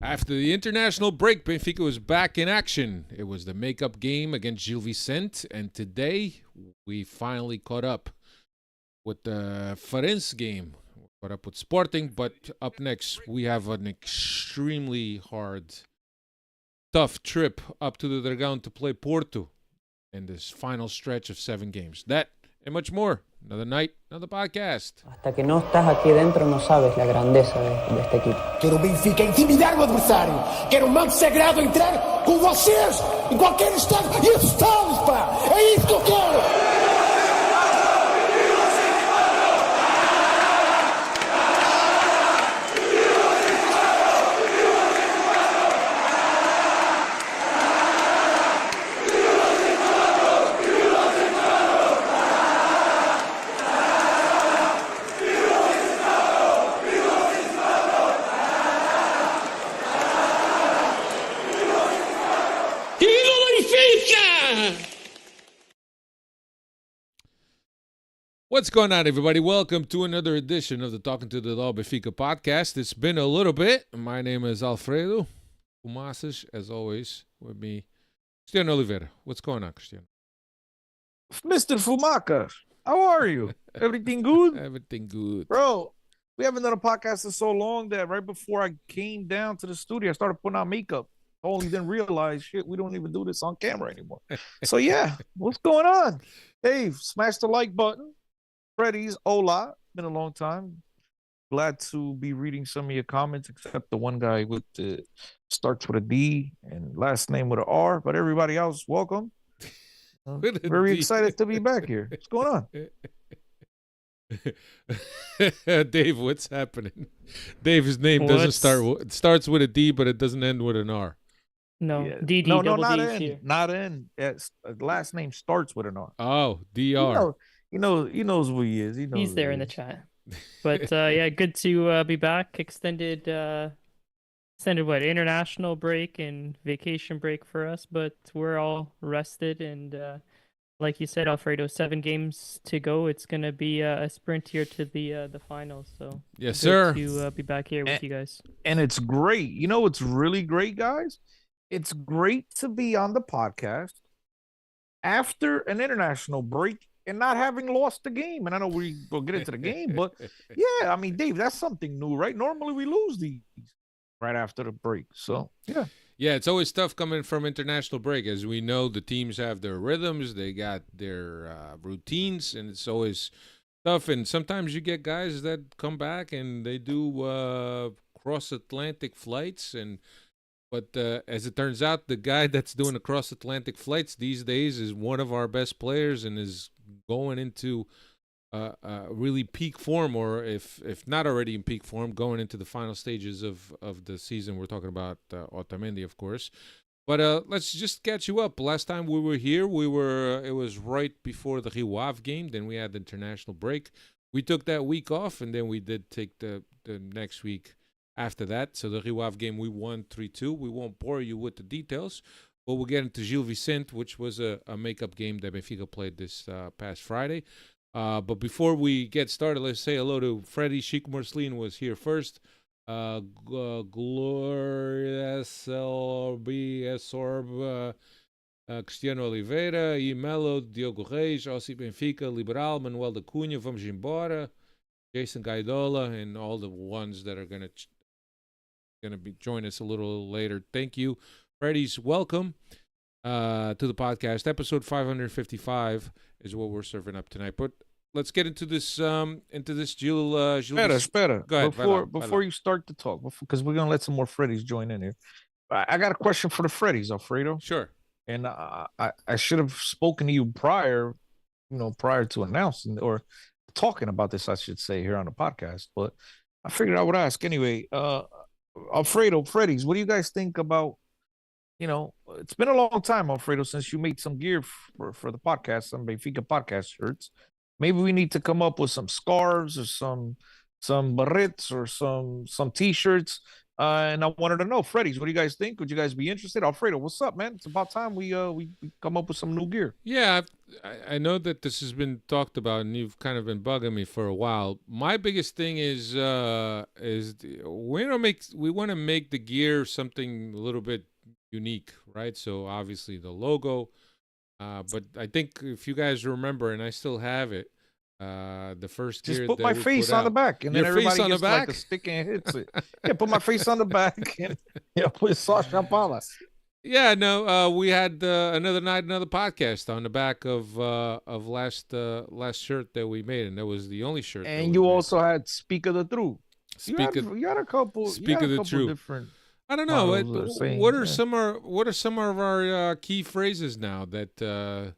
After the international break, Benfica was back in action. It was the makeup game against Gil Vicente, and today we finally caught up with the Farense game. We caught up with Sporting, but up next we have an extremely hard, tough trip up to the Dragão to play Porto in this final stretch of 7 games. That and much more. Another night, another podcast. Hasta que no estás aquí dentro no sabes la grandeza de este equipo. Quero o Benfica intimidar o adversário. Quero o manto sagrado entrar com vocês em qualquer estádio e assustá-los, pá! É isso que eu quero! What's going on, everybody? Welcome to another edition of the Talking to the Benfica Podcast. It's been a little bit. My name is Alfredo Fumaças, as always, with me, Cristiano Oliveira. What's going on, Cristiano? Mr. Fumaca, how are you? Everything good? Everything good. Bro, we haven't done a podcast in so long that right before I came down to the studio, I started putting on makeup. I only then realized, shit, we don't even do this on camera anymore. So, yeah, what's going on? Dave, smash the like button. Freddy's, hola. Been a long time. Glad to be reading some of your comments, except the one guy with the starts with a D and last name with an R. But everybody else, welcome. Very excited to be back here. What's going on? Dave, what's happening? Dave's name doesn't starts with a D, but it doesn't end with an R. No, yeah. DD, no, double not D's in. here. Not in. Yes, last name starts with an R. Oh, DR. He knows who he is. He's there in the chat. But yeah, good to be back. Extended international break and vacation break for us, but we're all rested and like you said, Alfredo, 7 games to go. It's gonna be a sprint here to the finals. So yes, sir. To be back here with you guys. And it's great. You know, it's really great, guys. It's great to be on the podcast after an international break and not having lost the game. And I know we'll get into the game, but yeah, I mean, Dave, that's something new, right? Normally we lose these right after the break. So, yeah. Yeah, it's always tough coming from international break. As we know, the teams have their rhythms, they got their routines, and it's always tough. And sometimes you get guys that come back and they do cross-Atlantic flights. But as it turns out, the guy that's doing the cross-Atlantic flights these days is one of our best players and is going into really peak form, or if not already in peak form, going into the final stages of the season. We're talking about Otamendi, of course. But let's just catch you up. Last time we were here, it was right before the Rio Ave game. Then we had the international break. We took that week off, and then we did take the next week after that. So the Rio Ave game, we won 3-2. We won't bore you with the details, but we'll get into Gil Vicente, which was a makeup game that Benfica played this past Friday. But before we get started, let's say hello to Freddy. Chico Marcelino was here first. Gloria Sorb, Cristiano Oliveira, Melo, Diogo Reis, Ossi Benfica, Liberal, Manuel da Cunha, Vamos Embora, Jason Gaidola, and all the ones that are going to be join us a little later. Thank you. Freddy's welcome to the podcast. Episode 555 is what we're serving up tonight. But let's get into this Gil. Espera. Go ahead. Before you start to talk, because we're gonna let some more Freddies join in here. I got a question for the Freddies, Alfredo. Sure. And I should have spoken to you prior to announcing or talking about this, I should say, here on the podcast. But I figured I would ask anyway. Alfredo, Freddies, what do you guys think about? It's been a long time, Alfredo, since you made some gear for the podcast, some Benfica podcast shirts. Maybe we need to come up with some scarves or some barrettes or some T-shirts. And I wanted to know, Freddy's, what do you guys think? Would you guys be interested? Alfredo, what's up, man? It's about time we come up with some new gear. Yeah, I know that this has been talked about, and you've kind of been bugging me for a while. My biggest thing is we want to make the gear something a little bit unique, right? So obviously the logo, but I think if you guys remember, and I still have it, the first Just gear put that my we face put on the out. back, and Your then face everybody on the gets like a back? stick and hits it. Yeah, put my face on the back, and put sauce champala. Yeah, no, we had another night, another podcast on the back of last shirt that we made, and that was the only shirt. And you also had Speak of the Truth. You had a couple. Speak of the truth. Different. I don't know. What are some of our key phrases now that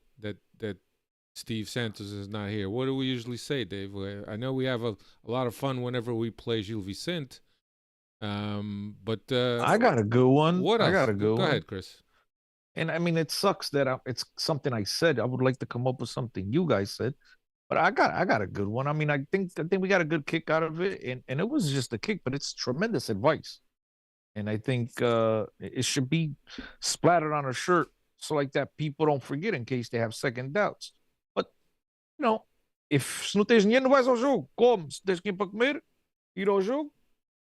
Steve Santos is not here? What do we usually say, Dave? I know we have a lot of fun whenever we play Gil Vicente. But I got a good one. What else? I got a good one. Go ahead, Chris. And I mean, it sucks that it's something I said. I would like to come up with something you guys said, but I got a good one. I mean, I think we got a good kick out of it, and it was just a kick, but it's tremendous advice. And I think it should be splattered on a shirt so like that people don't forget in case they have second doubts. But if se não tens dinheiro, não vais ao jogo. Come. Se tens que ir para comer, ir ao jogo,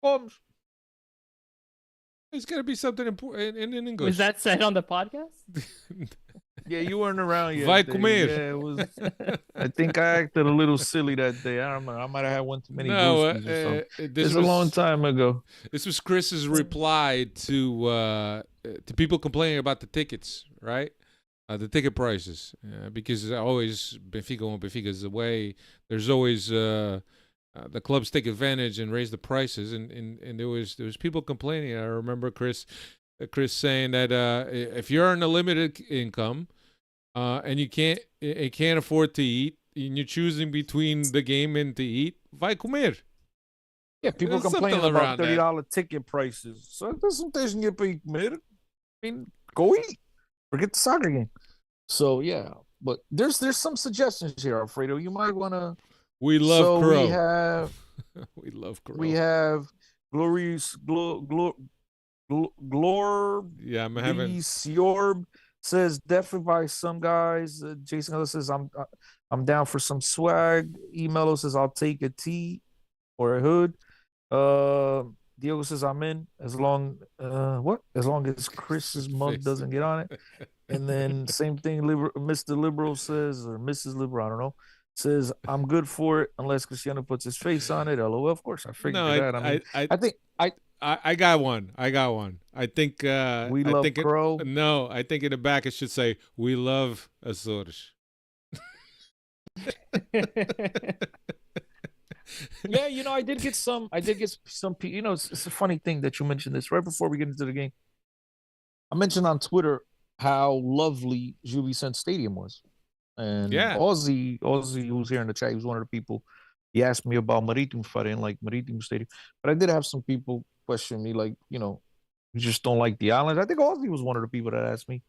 comes. It's got to be something important in English. Was that said on the podcast? Yeah, you weren't around yet. Vai comer. Yeah, it was. I think I acted a little silly that day. I don't remember. I might have had one too many brewskis or something. This was a long time ago. This was Chris's reply to people complaining about the tickets, right? The ticket prices, because always Benfica is away. There's always the clubs take advantage and raise the prices, and there was people complaining. I remember Chris saying that if you're on a limited income and you can't afford to eat, and you're choosing between the game and to eat, vai comer. Yeah, people complain about $30 ticket prices. So there's some things you get para comer. I mean, go eat. Forget the soccer game. So yeah, but there's some suggestions here, Alfredo. You might want to. We love Crow. We have. We love Crow. We have glorious glor. Yeah, I'm having. Yorb says definitely by some guys. Jason Ellis says I'm down for some swag. Emelo says I'll take a tee or a hood. Diego says I'm in as long as Chris's mug doesn't get on it. And then same thing, Mr. Liberal says, or Mrs. Liberal, I don't know, says I'm good for it unless Cristiano puts his face on it. LOL. Of course, I figured that. I think I got one. I think we love Crow. No, I think in the back it should say we love Azores. Yeah, I did get some people. It's a funny thing that you mentioned this right before we get into the game. I mentioned on Twitter how lovely Gil Vicente Stadium was. And yeah, Ozzy, who's here in the chat, he was one of the people. He asked me about Marítimo if I didn't like Marítimo Stadium. But I did have some people question me, like, you just don't like the islands. I think Ozzy was one of the people that asked me.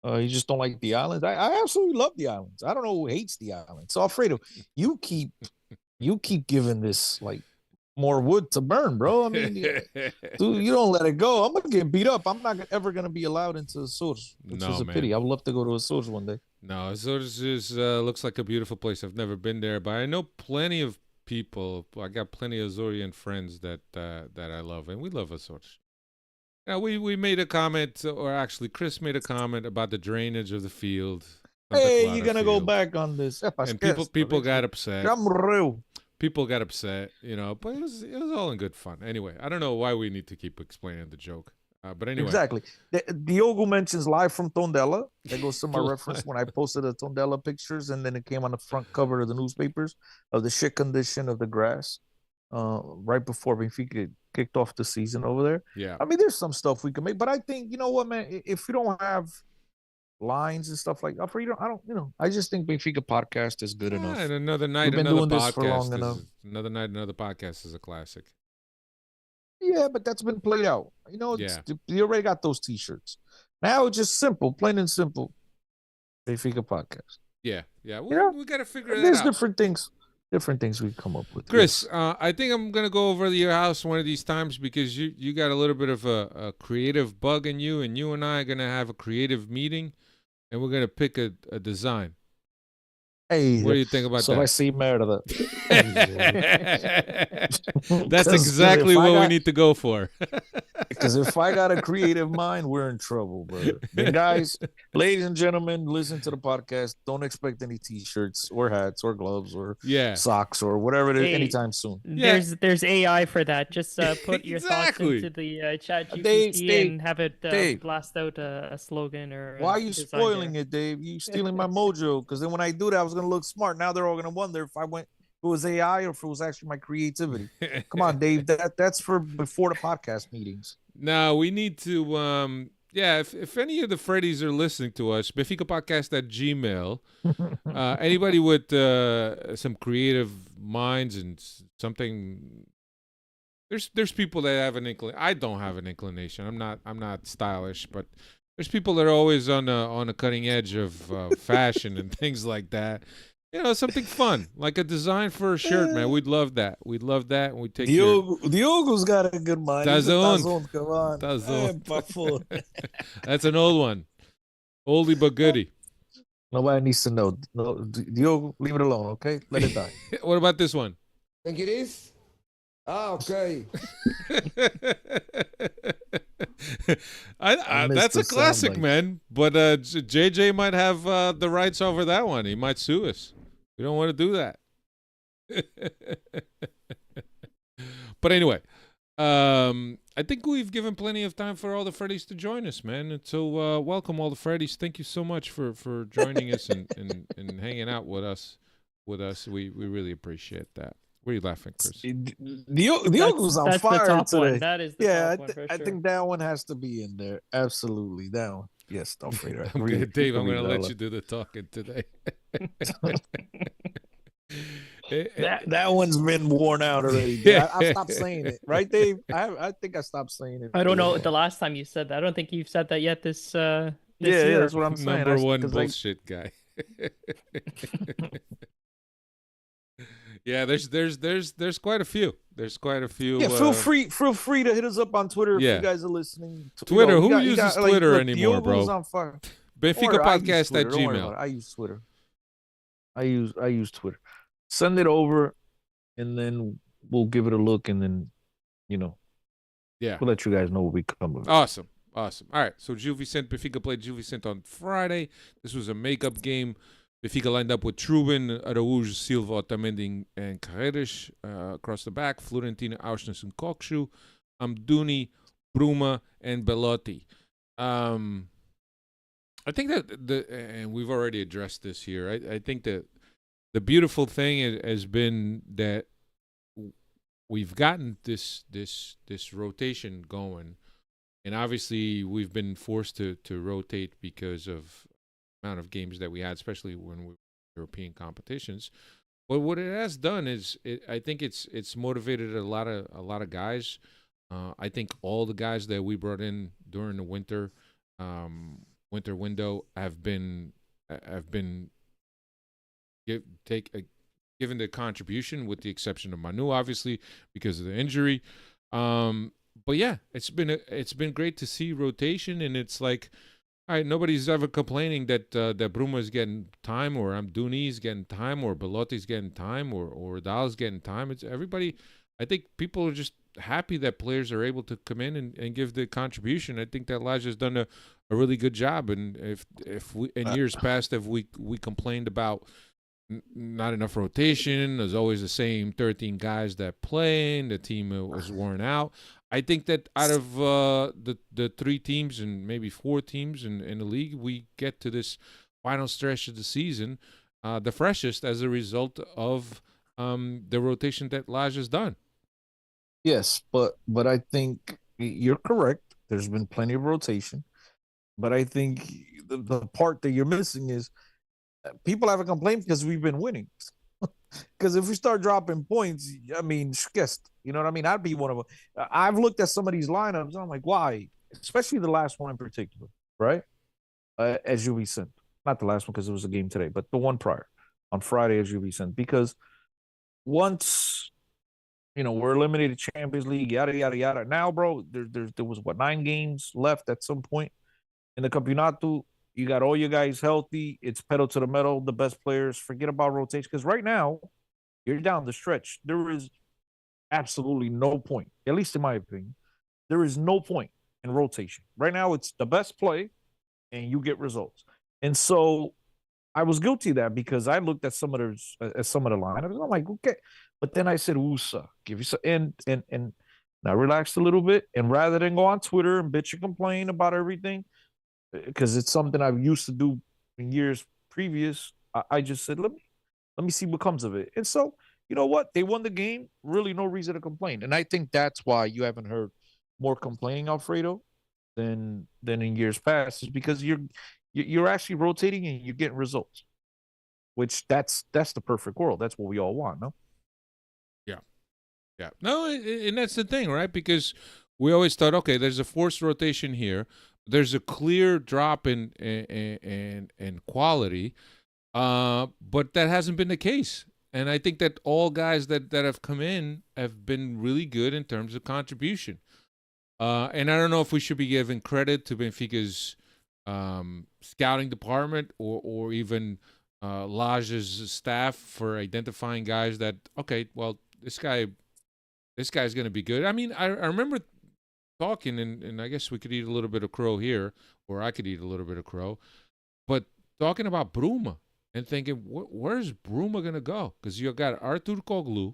You just don't like the islands. I absolutely love the islands. I don't know who hates the islands. So Alfredo, you keep giving this like more wood to burn, bro. I mean, dude, you don't let it go. I'm gonna get beat up. I'm not ever gonna be allowed into Azores, which is a pity. I would love to go to Azores one day. No, Azores looks like a beautiful place. I've never been there, but I know plenty of people. I got plenty of Azorian friends that I love, and we love Azores. Now we made a comment, or actually Chris made a comment about the drainage of the field. Hey, you're gonna go back on this? And people got upset. People got upset, but it was all in good fun. Anyway, I don't know why we need to keep explaining the joke. But anyway. Exactly. Diogo mentions live from Tondela. That goes to my reference when I posted the Tondela pictures, and then it came on the front cover of the newspapers of the shit condition of the grass right before Benfica kicked off the season over there. Yeah. I mean, there's some stuff we can make, but I think, you know what, man, if you don't have lines and stuff like that, I just think Benfica Podcast is good enough. And another night, We've been another doing podcast this for long enough. Another night, another podcast is a classic. Yeah, but that's been played out. You already got those T-shirts. Now it's just simple, plain and simple. Benfica Podcast. Yeah. We got to figure it out. There's different things. different things we come up with. Chris, Yes. I think I'm gonna go over to your house one of these times because you got a little bit of a creative bug in you, and you and I are gonna have a creative meeting, and we're gonna pick a design. Hey, What do you think about so that? I see merda. That's 'Cause exactly if I what we got- need to go for. Because if I got a creative mind, we're in trouble, brother. Then, guys, ladies and gentlemen, listen to the podcast. Don't expect any T-shirts or hats or gloves or Yeah. socks or whatever it is Hey, anytime soon. Yeah. There's AI for that. Just put your Exactly. thoughts into the chat Dave, GPT and have it Dave. blast out a slogan or. Why are you spoiling it, Dave? You stealing my mojo? Because then when I do that, I was gonna look smart. Now they're all gonna wonder if it was AI or if it was actually my creativity. Come on, Dave. That's for before the podcast meetings. No, we need to. Yeah, if any of the Freddies are listening to us, Benfica Podcast at Gmail. Anybody with some creative minds and something. There's people that have an inclination. I don't have an inclination. I'm not stylish, but there's people that are always on the cutting edge of fashion and things like that. You know, something fun, like a design for a shirt, man. We'd love that. We'd love that. And we'd take Diogo's got a good mind. He's a Tazón. Come on. Tazón. Papo. That's an old one. Oldie but goodie. Nobody needs to know. No, Diogo, leave it alone, okay? Let it die. What about this one? Think it is? Ah, okay. missed That's the a classic, soundbite. man. But JJ might have the rights over that one. He might sue us. We don't want to do that. But anyway, I think we've given plenty of time for all the Freddies to join us, man. And so welcome all the Freddies. Thank you so much for joining us and hanging out with us. We really appreciate that. What are you laughing, Chris? Diogo's on That's fire the top today. one. That is the Yeah, top one for I sure. think that one has to be in there. Absolutely, that one. Yes, don't forget. I'm gonna, Dave, I'm going to let you do the talking today. That one's been worn out already. Yeah. I stopped saying it, right, Dave? I think I stopped saying it. I don't know the last time you said that. I don't think you've said that yet this Yeah, year. that's what I'm saying. Number one 'cause bullshit guy. Yeah, there's quite a few. There's quite a few. Yeah, feel free to hit us up on Twitter if Yeah. you guys are listening. Twitter, You who got- you uses got, like, Twitter look, anymore, Diogo's bro? on fire. Benfica Or I use Podcast at Twitter. Don't worry about Gmail. it. I use Twitter. I use Twitter. Send it over, and then we'll give it a look, and then Yeah. we'll let you guys know what we come with. Awesome. All right. So Gil Vicente, Benfica played Gil Vicente on Friday. This was a makeup game. Benfica lined up with Trubin, Araújo, Silva, Otamendi, and Carreras across the back. Florentino, Auschnitz, and Kokshu. Amdouni, Bruma, and Belotti. I think that and we've already addressed this here. I think that the beautiful thing has been that we've gotten this rotation going, and obviously we've been forced to rotate because of the amount of games that we had, especially when we were European competitions. But what it has done is, I think it's motivated a lot of guys. I think all the guys that we brought in during the winter window have been given the contribution, with the exception of Manu, obviously, because of the injury. But yeah, it's been great to see rotation, and it's like, all right, nobody's ever complaining that Bruma's getting time, or Amdouni's getting time, or Belotti's getting time, or Dal's getting time. It's everybody. I think people are just happy that players are able to come in and give the contribution. I think that Elijah's done a really good job. And if we in years past, if we complained about not enough rotation, there's always the same 13 guys that play, and the team was worn out. I think that out of the three teams and maybe four teams in the league, we get to this final stretch of the season the freshest as a result of the rotation that Elijah's done. Yes, but I think you're correct. There's been plenty of rotation, but I think the part that you're missing is people haven't complained because we've been winning. Because if we start dropping points, I mean, you know what I mean? I'd be one of them. I've looked at some of these lineups, and I'm like, why? Especially the last one in particular, right? As you sent, not the last one because it was a game today, but the one prior on Friday as you sent, because once we're eliminated Champions League, yada yada yada. Now, bro, there was 9 games left at some point in the Campeonato. You got all your guys healthy. It's pedal to the metal. The best players. Forget about rotation because right now you're down the stretch. There is absolutely no point, at least in my opinion. There is no point in rotation right now. It's the best play, and you get results. And so I was guilty of that because I looked at some of the line. I'm like, okay, but then I said, "Usa, give you some," and I relaxed a little bit. And rather than go on Twitter and bitch and complain about everything, because it's something I've used to do in years previous, I just said, let me see what comes of it. And so, you know what? They won the game. Really, no reason to complain. And I think that's why you haven't heard more complaining, Alfredo, than in years past, is because you're actually rotating and you're getting results, which that's the perfect world. That's what we all want, no? Yeah. No, and that's the thing, right? Because we always thought, okay, there's a forced rotation here. There's a clear drop in quality, but that hasn't been the case. And I think that all guys that have come in have been really good in terms of contribution. And I don't know if we should be giving credit to Benfica's scouting department or even Lage's staff for identifying guys that, okay, well, this guy's going to be good. I mean, I remember talking, and I guess we could eat a little bit of crow here, or I could eat a little bit of crow, but talking about Bruma and thinking, where's Bruma going to go? Because you got Artur Koglu,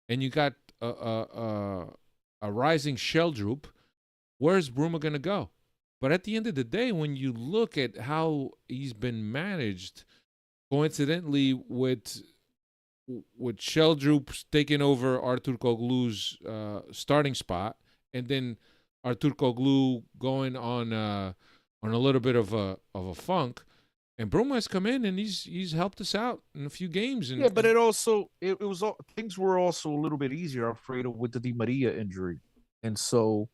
and you got a rising Sheldrup. Where's Bruma going to go? But at the end of the day, when you look at how he's been managed, coincidentally with Sheldrup taking over Artur Koglu's starting spot, and then Artur Koglu going on a little bit of a funk, and Bruma has come in and he's helped us out in a few games. And, yeah, but it was things were also a little bit easier, Alfredo, with the Di Maria injury, and so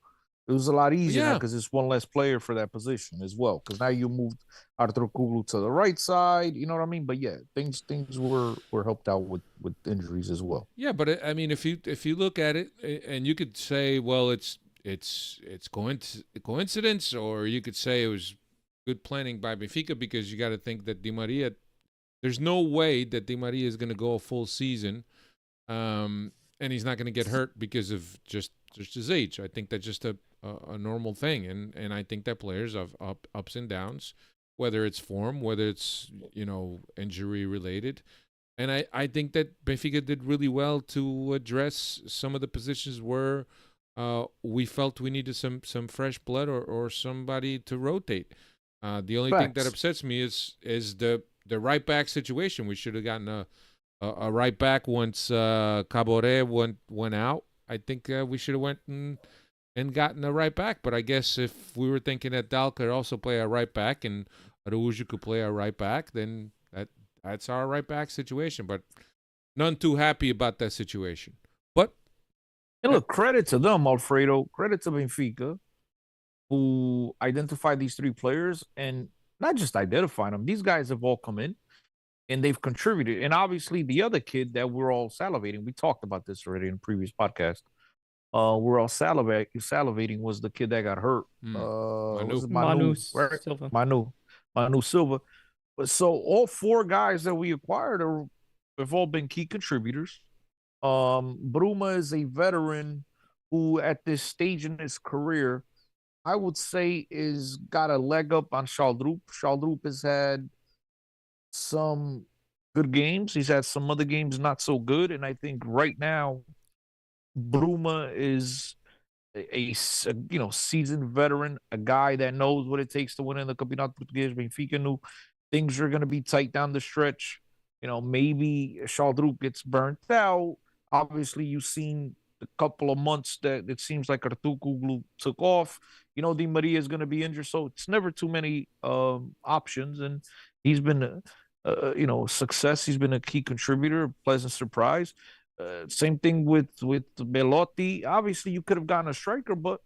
it was a lot easier now because it's one less player for that position as well. Because now you moved Artur Koglu to the right side, you know what I mean? But yeah, things were helped out with injuries as well. Yeah, but I mean, if you look at it, and you could say, well, it's coincidence, or you could say it was good planning by Benfica, because you got to think that Di Maria, there's no way that Di Maria is going to go a full season, and he's not going to get hurt because of just his age. I think that's just a normal thing, and I think that players have ups and downs, whether it's form, whether it's injury related, and I think that Benfica did really well to address some of the positions where we felt we needed some fresh blood or somebody to rotate. The only thing that upsets me is the right back situation. We should have gotten a right back once Cabore went out. I think we should have went and gotten a right back. But I guess if we were thinking that Dal could also play a right back and Araújo could play a right back, then that's our right back situation. But none too happy about that situation. But and look, credit to them, Alfredo. Credit to Benfica, who identified these 3 players, and not just identifying them. These guys have all come in and they've contributed. And obviously, the other kid that we're all salivating, we talked about this already in a previous podcast. We're all salivating was the kid that got hurt. Manu Silva. Manu Silva. But so all 4 guys that we acquired have all been key contributors. Bruma is a veteran who, at this stage in his career, I would say is got a leg up on Sheldrup. Sheldrup has had some good games. He's had some other games not so good, and I think right now Bruma is a seasoned veteran, a guy that knows what it takes to win in the Campeonato Português. Benfica knew things are going to be tight down the stretch. Maybe Sheldrup gets burnt out. Obviously, you've seen a couple of months that it seems like Artur Koglu took off. Di Maria is going to be injured, so it's never too many options. And he's been success. He's been a key contributor, a pleasant surprise. Same thing with Belotti. Obviously, you could have gotten a striker, but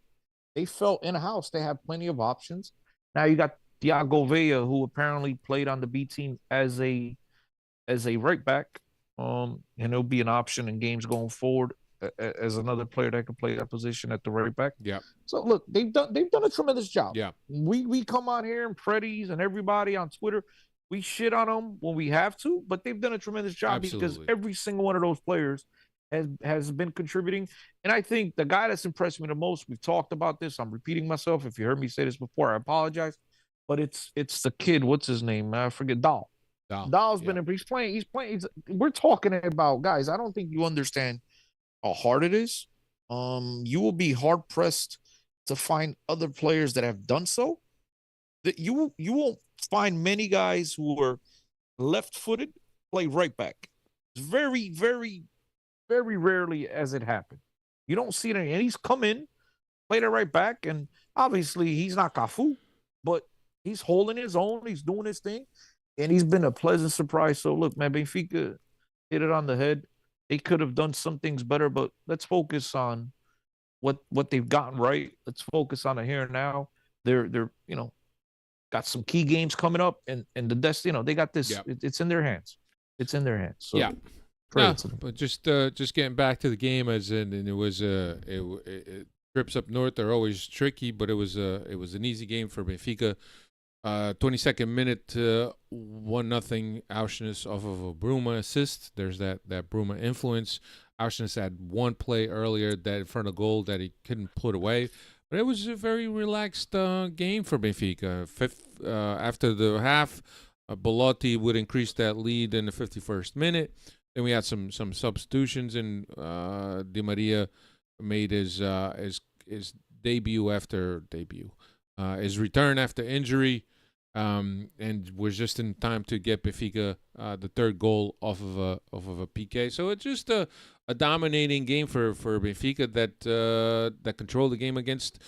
they felt in-house. They have plenty of options. Now you got Thiago Villa, who apparently played on the B team as a right back. And it'll be an option in games going forward as another player that can play that position at the right back. Yeah. So look, they've done a tremendous job. Yeah. We come on here and Preddies and everybody on Twitter, we shit on them when we have to, but they've done a tremendous job because every single one of those players has been contributing. And I think the guy that's impressed me the most, we've talked about this. I'm repeating myself. If you heard me say this before, I apologize. But it's the kid. What's his name? I forget. Dahl's been he's playing. We're talking about guys. I don't think you understand how hard it is. You will be hard pressed to find other players that have done so. That you won't find many guys who are left-footed play right back. It's very, very, very rarely as it happened. You don't see it, and he's come in, played it right back, and obviously he's not Cafu, but he's holding his own. He's doing his thing, and he's been a pleasant surprise. So look, man, Benfica hit it on the head. They could have done some things better, but let's focus on what they've gotten right. Let's focus on the here and now. They're got some key games coming up, and the they got this. Yeah. It's in their hands. It's in their hands. So yeah. But just getting back to the game, as in, and it was trips up north. They're always tricky, but it was an easy game for Benfica. 22nd minute, 1-0 Auschwitz off of a Bruma assist. There's that Bruma influence. Auschwitz had one play earlier that in front of goal that he couldn't put away. But it was a very relaxed game for Benfica. After the half, Belotti would increase that lead in the 51st minute. Then we had some substitutions, and Di Maria made his debut after his return after injury, and was just in time to get Benfica the third goal off of a PK. So it's just a dominating game for Benfica that controlled the game against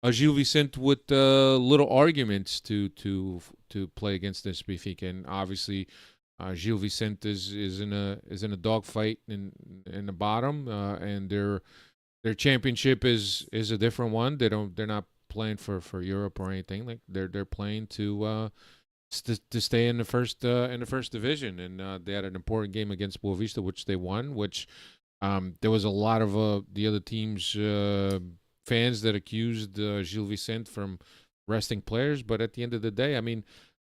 Gil Vicente with little arguments to play against this Benfica, and obviously Gil Vicente is in a dogfight in the bottom, and their championship is a different one. They're not playing for Europe or anything. Like they're playing to stay in the first division, and they had an important game against Boavista, which they won. Which there was a lot of the other teams fans that accused Gil Vicente from resting players, but at the end of the day, I mean,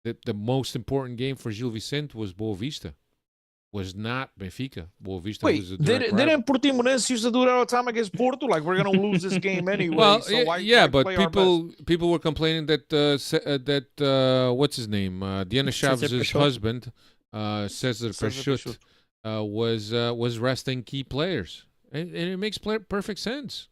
the most important game for Gil Vicente was Boavista. Was not Benfica. Boavista was a direct rival. Didn't Portimonense used to do that all the time against Porto? Like, we're going to lose this game anyway. Well, so but people were complaining that what's his name? Diana Chaves' husband, Cesar Peixoto, was resting key players. And it makes perfect sense.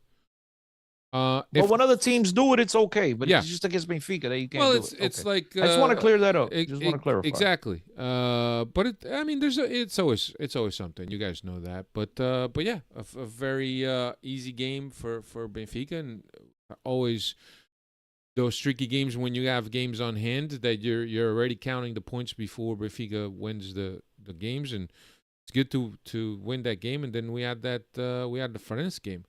But when other teams do it, it's okay. But it's just against Benfica that you can't do it. It's like I just want to clear that up. Just want to clarify. Exactly. But it's always something. You guys know that. But yeah, a very easy game for Benfica, and always those tricky games when you have games on hand that you're already counting the points before Benfica wins the games, and it's good to win that game. And then we had the Farense game.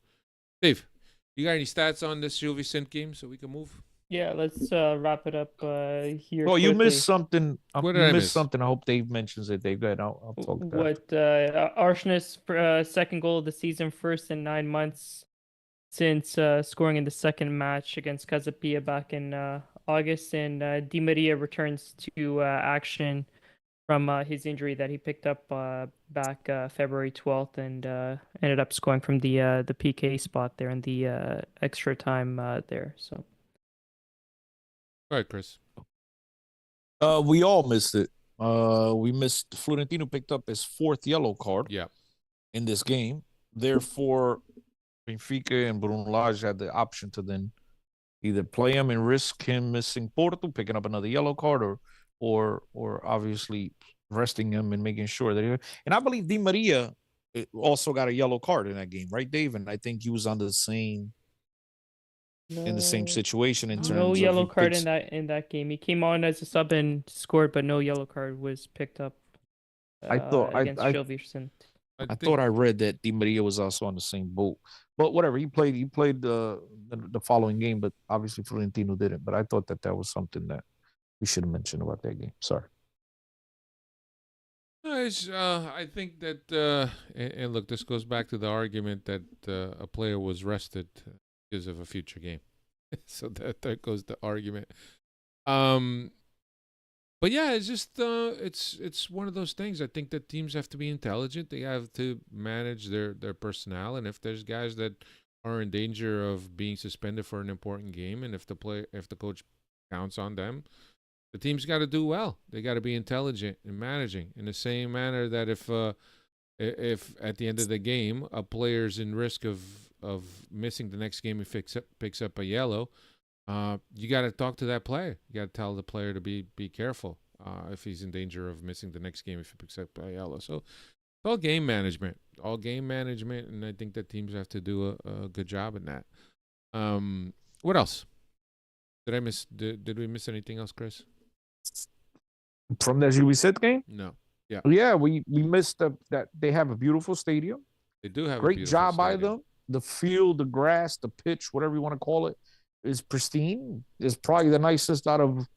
Dave, you got any stats on this Gil Vicente game so we can move? Yeah, let's wrap it up here. Oh, you missed something. What did I miss? Something. I hope Dave mentions it. Dave, go ahead. I'll talk about what Auschwitz second goal of the season, first in 9 months since scoring in the second match against Casapia back in August, and Di Maria returns to action from his injury that he picked up back February 12th, and ended up scoring from the PK spot there in the extra time there. So, all right, Chris. We all missed it. We missed. Florentino picked up his fourth yellow card. Yeah. In this game, therefore, Benfica and Bruno Lage had the option to then either play him and risk him missing Porto, picking up another yellow card, or obviously resting him and making sure that and I believe Di Maria also got a yellow card in that game, right, Dave? And I think he was on the same situation in terms of no yellow card in that game. He came on as a sub and scored, but no yellow card was picked up. I thought I thought I read that Di Maria was also on the same boat, but whatever. He played the following game, but obviously Florentino didn't. But I thought that was something that we should have mentioned about that game. Sorry. I think that, and look, this goes back to the argument that a player was rested because of a future game. So that there goes the argument. Um, but yeah, it's just it's one of those things. I think that teams have to be intelligent. They have to manage their personnel, and if there's guys that are in danger of being suspended for an important game, and if the coach counts on them, the team's got to do well. They got to be intelligent in managing in the same manner that if at the end of the game a player's in risk of missing the next game and picks up a yellow, you got to talk to that player. You got to tell the player to be careful if he's in danger of missing the next game if he picks up a yellow. So it's all game management, and I think that teams have to do a good job in that. What else? Did I miss? Did we miss anything else, Chris? From the UB6 game? No. Yeah, we missed that they have a beautiful stadium. They do have great a job stadium. by them. The field, the grass, the pitch, whatever you want to call it, is pristine. It's probably the nicest out of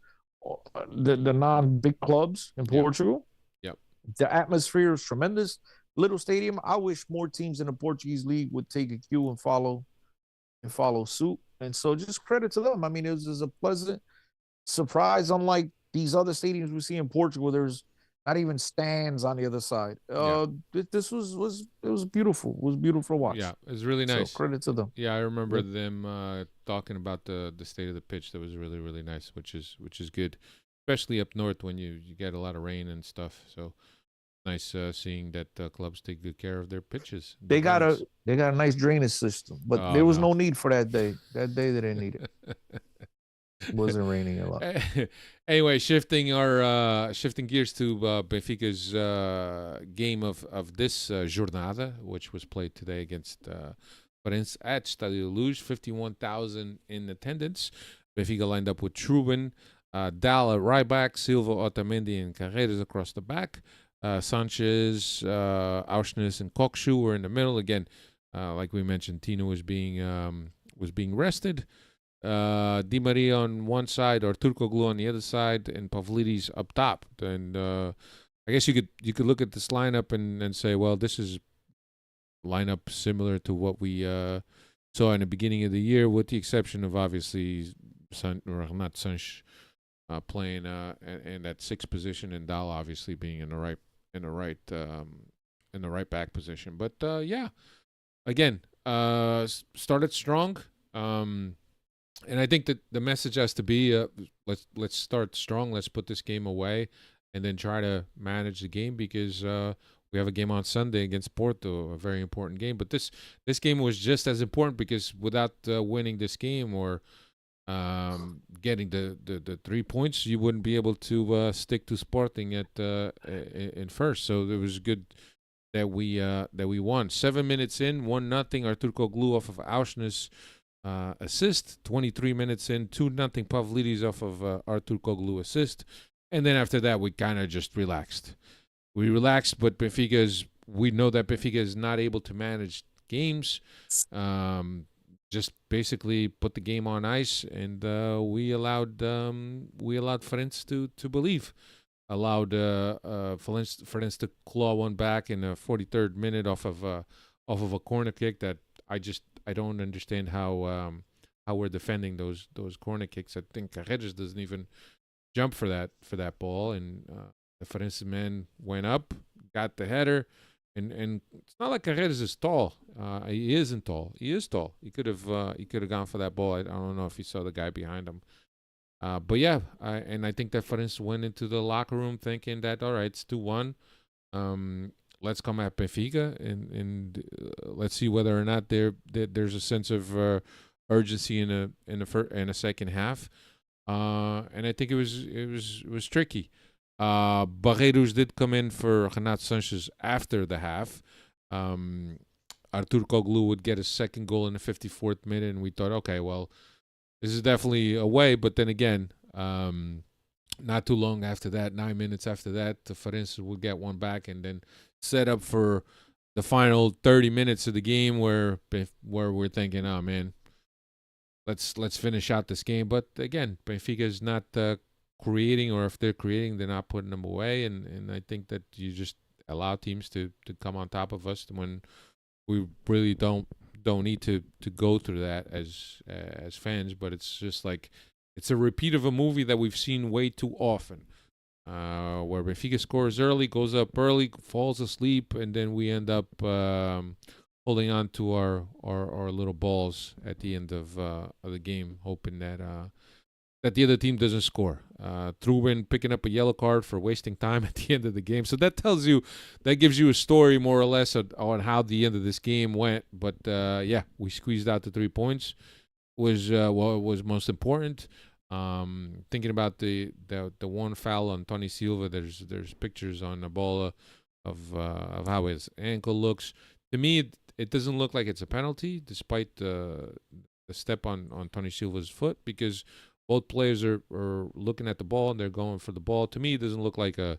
the non-big clubs in Portugal. Yep. The atmosphere is tremendous. Little stadium. I wish more teams in the Portuguese league would take a cue and follow suit. And so just credit to them. I mean, it was a pleasant surprise, unlike these other stadiums we see in Portugal. There's not even stands on the other side. This was beautiful. It was beautiful to watch. Yeah, it was really nice. So credit to them. Yeah, I remember them talking about the state of the pitch. That was really, really nice, which is good, especially up north when you get a lot of rain and stuff. So nice seeing that clubs take good care of their pitches. They got a nice drainage system, but there was no need for that day. That day they didn't need it. It wasn't raining a lot. Anyway, shifting gears to Benfica's game of this jornada, which was played today against Farense at Estádio da Luz. 51,000 in attendance. Benfica lined up with Truben, Dal at right back, Silva, Otamendi, and Carreras across the back. Sanchez, Auschnitz, and Kokshu were in the middle. Again, like we mentioned, Tino was being rested. Di Maria on one side, or Turkoglu on the other side, and Pavlidis up top. And I guess you could look at this lineup and say, well, this is lineup similar to what we saw in the beginning of the year, with the exception of obviously not Sanch playing in that sixth position, and Dal obviously being in the right back position. But yeah, again, started strong. And I think that the message has to be, let's start strong. Let's put this game away, and then try to manage the game, because we have a game on Sunday against Porto, a very important game. But this game was just as important, because without winning this game or getting the 3 points, you wouldn't be able to stick to Sporting in first. So it was good that we won. 7 minutes in, 1-0. Artur Koglu off of Auschnitz. Assist. 23 minutes in, 2-0 Pavlidis off of Artur Koglu assist. And then after that, we kind of just relaxed. We relaxed, but we know that Benfica is not able to manage games. Just basically put the game on ice, and we allowed Farense to believe. Allowed Farense to claw one back in the 43rd minute off of a corner kick that I don't understand how we're defending those corner kicks. I think Carreras doesn't even jump for that ball, and the Farense man went up, got the header, and it's not like Carreras is tall. He isn't tall. He is tall. He could have gone for that ball. I don't know if he saw the guy behind him. But yeah, I think that Farense went into the locker room thinking that, all right, it's 2-1. Let's come at Benfica and let's see whether or not there's a sense of urgency in a second half. And I think it was tricky. Barreiros did come in for Renato Sanchez after the half. Artur Koglu would get a second goal in the 54th minute, and we thought, okay, well, this is definitely a way. But then again, not too long after that, 9 minutes after that, the Farense would get one back, and then set up for the final 30 minutes of the game where we're thinking, oh man, let's finish out this game. But again, Benfica is not creating, or if they're creating, they're not putting them away. And I think that you just allow teams to come on top of us when we really don't need to go through that as fans. But it's just like it's a repeat of a movie that we've seen way too often, where Benfica scores early, goes up early, falls asleep, and then we end up holding on to our little balls at the end of the game, hoping that the other team doesn't score. Truben picking up a yellow card for wasting time at the end of the game. So that gives you a story more or less on how the end of this game went. But yeah, we squeezed out the 3 points. Was what was most important. Thinking about the one foul on Tony Silva, there's pictures on the ball of how his ankle looks. To me, it doesn't look like it's a penalty, despite the step on Tony Silva's foot, because both players are looking at the ball and they're going for the ball. To me, it doesn't look like a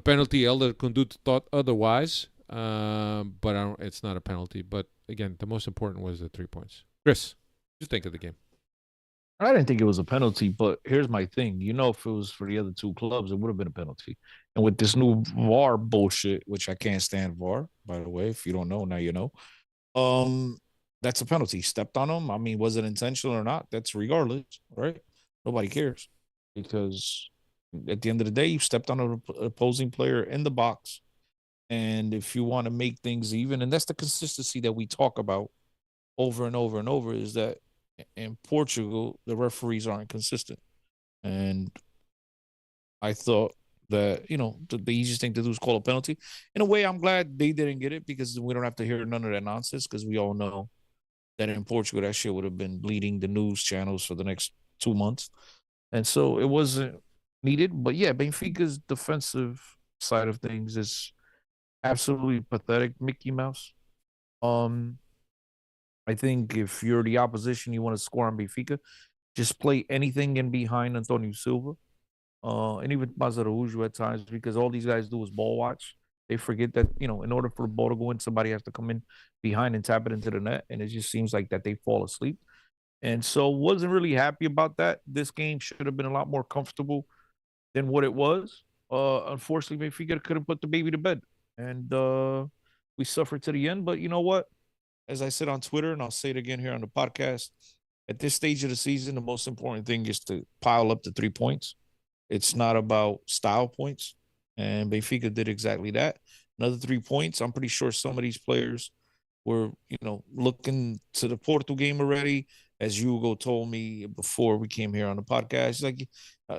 penalty. Elder Kundut thought otherwise, but it's not a penalty. But again, the most important was the 3 points. Chris, what do you think of the game? I didn't think it was a penalty, but here's my thing. If it was for the other two clubs, it would have been a penalty. And with this new VAR bullshit, which I can't stand VAR, by the way, if you don't know, now you know. That's a penalty. Stepped on him. I mean, was it intentional or not? That's regardless, right? Nobody cares, because at the end of the day, you stepped on an opposing player in the box. And if you want to make things even, and that's the consistency that we talk about over and over and over, is that in Portugal, the referees aren't consistent. And I thought that, the easiest thing to do is call a penalty. In a way, I'm glad they didn't get it, because we don't have to hear none of that nonsense, because we all know that in Portugal, that shit would have been bleeding the news channels for the next 2 months. And so it wasn't needed. But yeah, Benfica's defensive side of things is absolutely pathetic. Mickey Mouse. I think if you're the opposition, you want to score on Benfica, just play anything in behind Antonio Silva. And even Mazaraújo at times, because all these guys do is ball watch. They forget that, in order for the ball to go in, somebody has to come in behind and tap it into the net. And it just seems like that they fall asleep. And so wasn't really happy about that. This game should have been a lot more comfortable than what it was. Unfortunately, Benfica couldn't put the baby to bed. And we suffered to the end. But you know what? As I said on Twitter, and I'll say it again here on the podcast, at this stage of the season, the most important thing is to pile up the 3 points. It's not about style points. And Benfica did exactly that. Another 3 points. I'm pretty sure some of these players were, looking to the Porto game already. As Hugo told me before we came here on the podcast, like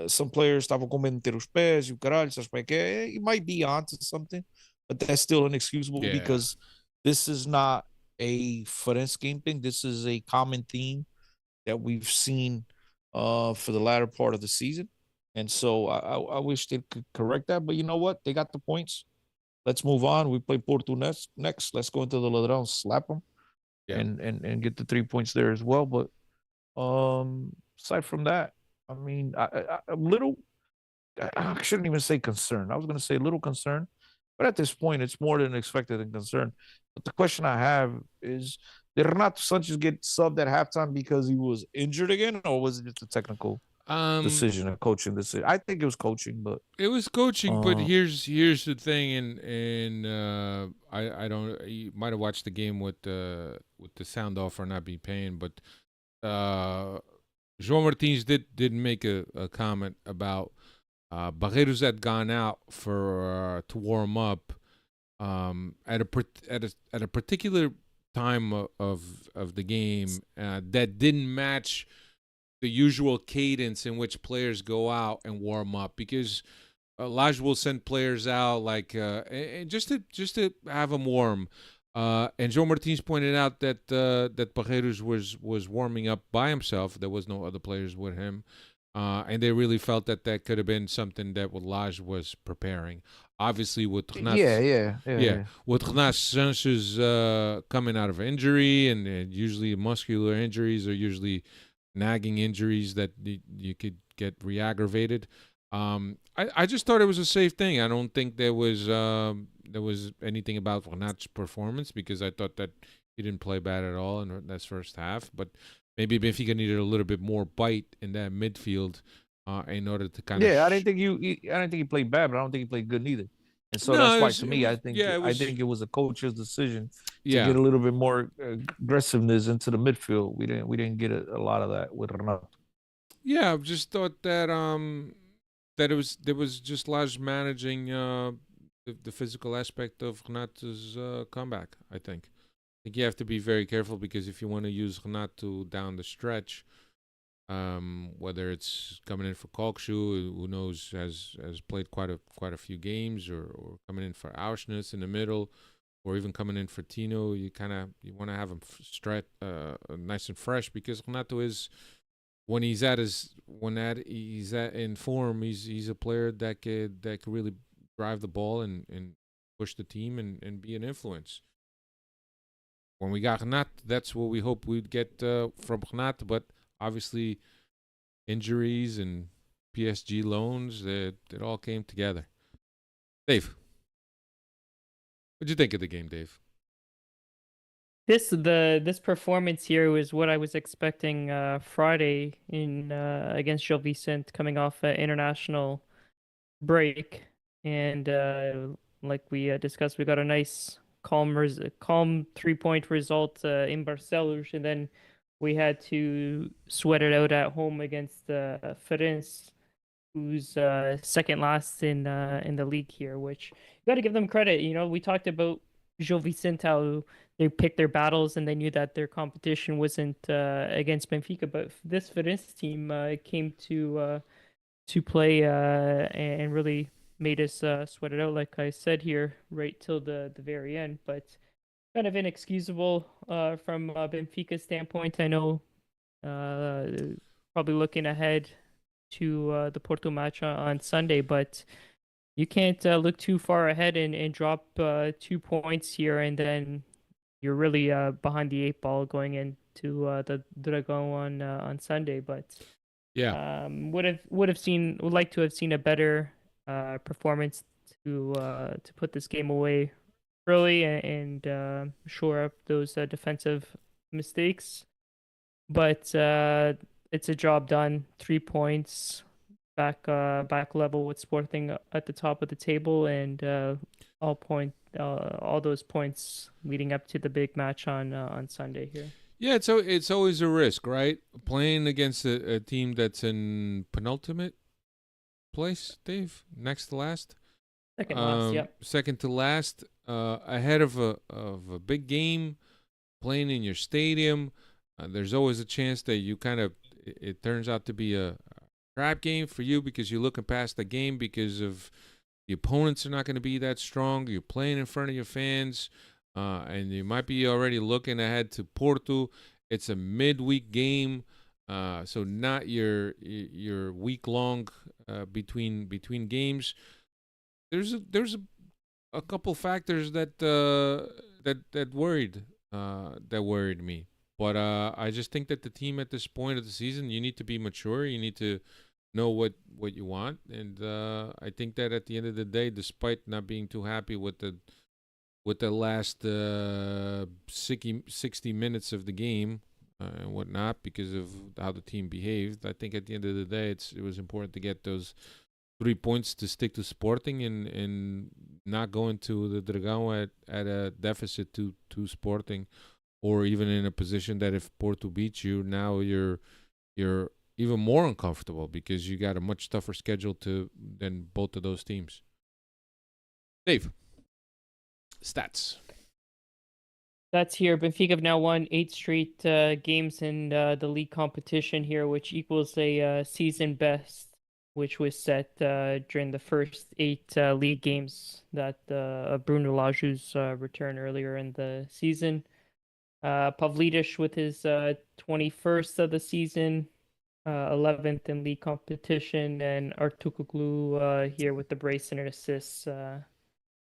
some players estavam com medo de meter os pés, e o caralho, sabe como é que é? It might be onto something, but that's still inexcusable, because this is not a Farense game thing. This is a common theme that we've seen for the latter part of the season. And so I wish they could correct that. But you know what? They got the points. Let's move on. We play Porto next. Let's go into the Ladrão, slap them, and get the 3 points there as well. But aside from that, I mean, I'm little. I shouldn't even say concerned. I was going to say a little concerned. But at this point, it's more than expected and concerned. But the question I have is, did Renato Sanchez get subbed at halftime because he was injured again, or was it just a technical decision, a coaching decision? I think it was coaching, but it was coaching. But here's the thing, and I don't. You might have watched the game with the sound off or not be paying, but João Martins did make a comment about Barreiros had gone out for to warm up at a particular time of the game that didn't match the usual cadence in which players go out and warm up, because Lage will send players out like and just to have them warm. And João Martins pointed out that Barreiros was warming up by himself. There was no other players with him. And they really felt that could have been something that Lage was preparing. Obviously, with Renato, with Renato Sanchez coming out of injury, and usually muscular injuries are usually nagging injuries that you could get re-aggravated. I just thought it was a safe thing. I don't think there was anything about Renato's performance, because I thought that he didn't play bad at all in that first half. But maybe Benfica needed a little bit more bite in that midfield in order to kind of. Yeah, I didn't think he played bad, but I don't think he played good neither. And so that's No, why, to me, yeah, it I was, think it was a coach's decision to yeah, get a little bit more aggressiveness into the midfield. We didn't get a lot of that with Renato. yeah. I just thought that that there was just Lage managing the physical aspect of Renato's comeback. I think you have to be very careful because if you want to use Renato down the stretch, whether it's coming in for Kalkshu, who knows has played quite a few games, or coming in for Auschnitz in the middle, or even coming in for Tino, you want to have him nice and fresh because Renato is when he's at in form, he's a player that could really drive the ball and push the team and be an influence. When we got Renato, that's what we hope we'd get from Renato, but obviously injuries and PSG loans, it all came together. Dave, what'd you think of the game, Dave? This performance here was what I was expecting Friday in against Gil Vicente coming off international break, and like we discussed, we got a nice calm 3-point result in Barcelos, and then we had to sweat it out at home against Farense, who's second last in the league here. Which you got to give them credit. You know, we talked about Gil Vicente, how they picked their battles and they knew that their competition wasn't against Benfica, but this Farense team came to play and really made us sweat it out, like I said here, right till the very end. But kind of inexcusable from Benfica's standpoint. I know probably looking ahead to the Porto match on Sunday, but you can't look too far ahead and drop 2 points here, and then you're really behind the eight ball going into the Dragão on Sunday. But Yeah, would like to have seen a better performance to put this game away early and shore up those defensive mistakes. But it's a job done. 3 points back level with Sporting at the top of the table, and all those points leading up to the big match on Sunday here. yeah. It's always a risk, right? Playing against a team that's in penultimate place, Dave, next to last. Second last, yep. Second to last, ahead of a big game, playing in your stadium. There's always a chance that it turns out to be a trap game for you because you're looking past the game because of the opponents are not going to be that strong. You're playing in front of your fans, and you might be already looking ahead to Porto. It's a midweek game, so not your week long between games. There's a couple factors that worried me. But I just think that the team at this point of the season, you need to be mature. You need to know what you want, and I think that at the end of the day, despite not being too happy with the last 60 minutes of the game and whatnot because of how the team behaved, I think at the end of the day, it was important to get those 3 points to stick to Sporting and not go into the Dragão at a deficit to Sporting. Or even in a position that if Porto beats you, now you're even more uncomfortable because you got a much tougher schedule than both of those teams. Dave, stats. That's here. Benfica have now won 8 straight games in the league competition here, which equals a season best, which was set during the first 8 league games that Bruno Laju's return earlier in the season. Pavlidis with his 21st of the season, 11th in league competition, and Artukoglu here with the brace and assists.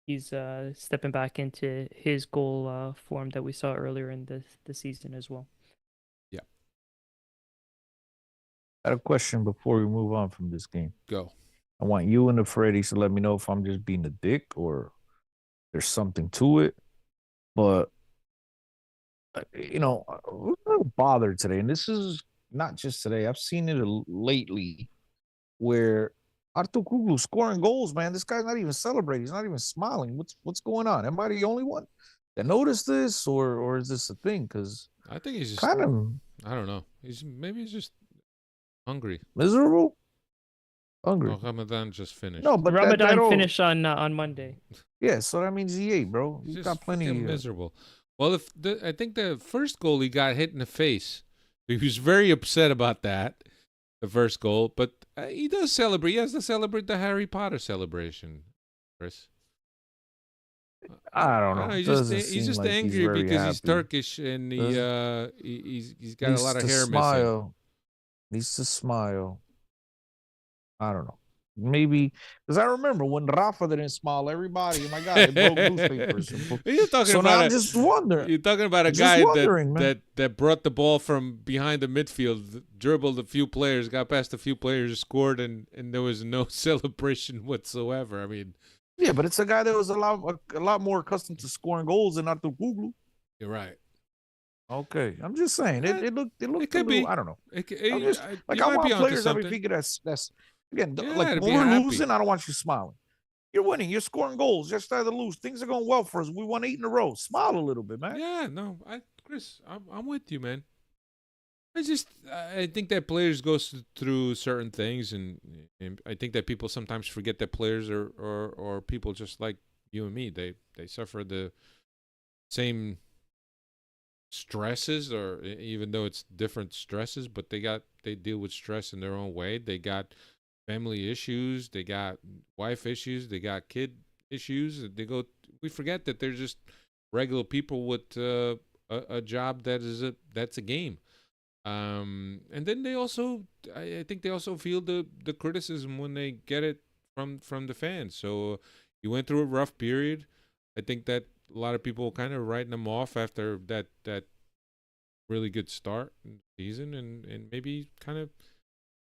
He's stepping back into his goal form that we saw earlier in the season as well. Yeah. I had a question before we move on from this game. Go. I want you and the Freddies to let me know if I'm just being a dick or there's something to it. But we're a little bothered today, and this is not just today. I've seen it lately where Artur Kuglu scoring goals, man. This guy's not even celebrating. He's not even smiling. What's going on? Am I the only one that noticed this, or is this a thing? Because I think he's just kind of I don't know. Maybe he's just hungry. miserable, hungry. Oh, Ramadan just finished. No, but Ramadan all, finish on Monday. yeah, so that means he ate, bro. He's He's just got plenty. freaking miserable. Well, I think the first goal he got hit in the face. He was very upset about that, the first goal. But he does celebrate. He has to celebrate the Harry Potter celebration, Chris. I don't know. He's Doesn't just seem like angry very because he's happy. Turkish and he's got a Needs lot of to hair smile. Needs to smile. I don't know. Maybe because I remember when Rafa didn't smile, everybody, oh my God, they broke newspapers. missing. You're talking So now about I'm just wondering. you're talking about a Just guy wondering, man. that brought the ball from behind the midfield, dribbled a few players, got past a few players, scored, and there was no celebration whatsoever. I mean, Yeah, but it's a guy that was a lot more accustomed to scoring goals than Artur Kuglu. you're right. Okay, I'm just saying it looked It could be. I don't know. It, I'm just, like you I might want be onto players every something. Benfica that's again Yeah, like to when be we're happy. losing, I don't want you smiling. You're winning, you're scoring goals. Just started to lose. Things are going well for us. We won 8 in a row. Smile a little bit, man. Yeah, no, Chris, I'm with you, man. I think that players goes through certain things, and I think that people sometimes forget that players or people just like you and me. They suffer the same stresses, or even though it's different stresses, but they deal with stress in their own way. They got family issues, they got wife issues, they got kid issues. We forget that they're just regular people with a job that's a game. And then I think they also feel the criticism when they get it from the fans. So you went through a rough period. I think that a lot of people kind of writing them off after that really good start in the season, and maybe kind of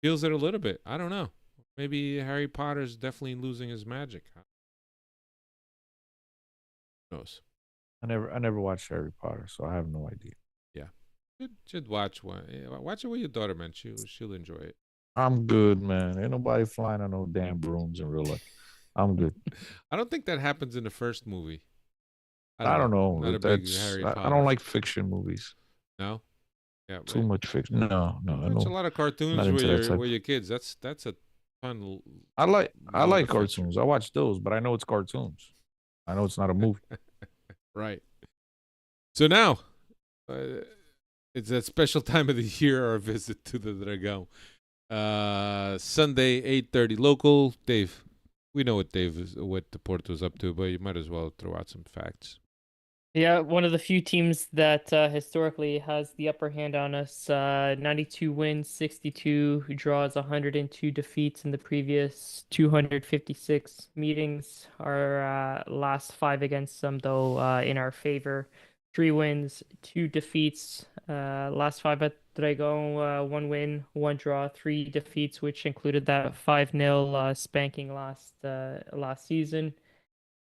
feels it a little bit. I don't know. Maybe Harry Potter's definitely losing his magic. Who knows? I never watched Harry Potter, so I have no idea. Should watch one. Watch it with your daughter, man. She'll enjoy it. I'm good, man. Ain't nobody flying on no damn brooms in real life. I'm good. I don't think that happens in the first movie. I don't know. Not a big Harry Potter. I don't like fiction movies. No. Yeah. Too much fiction. No. Watch a lot of cartoons Not into that type. with your kids. That's a fun. I like adventure. cartoons. I watch those, but I know it's cartoons. I know it's not a movie. Right. So now, it's that special time of the year, our visit to the Dragão. Sunday, 8:30 local. Dave, we know what the Porto's up to, but you might as well throw out some facts. Yeah, one of the few teams that historically has the upper hand on us. 92 wins, 62 draws, 102 defeats in the previous 256 meetings. Our last 5 against them, though, in our favor. 3 wins, 2 defeats. Last 5 at Dragão, 1 win, 1 draw, 3 defeats, which included that 5-0 spanking last season.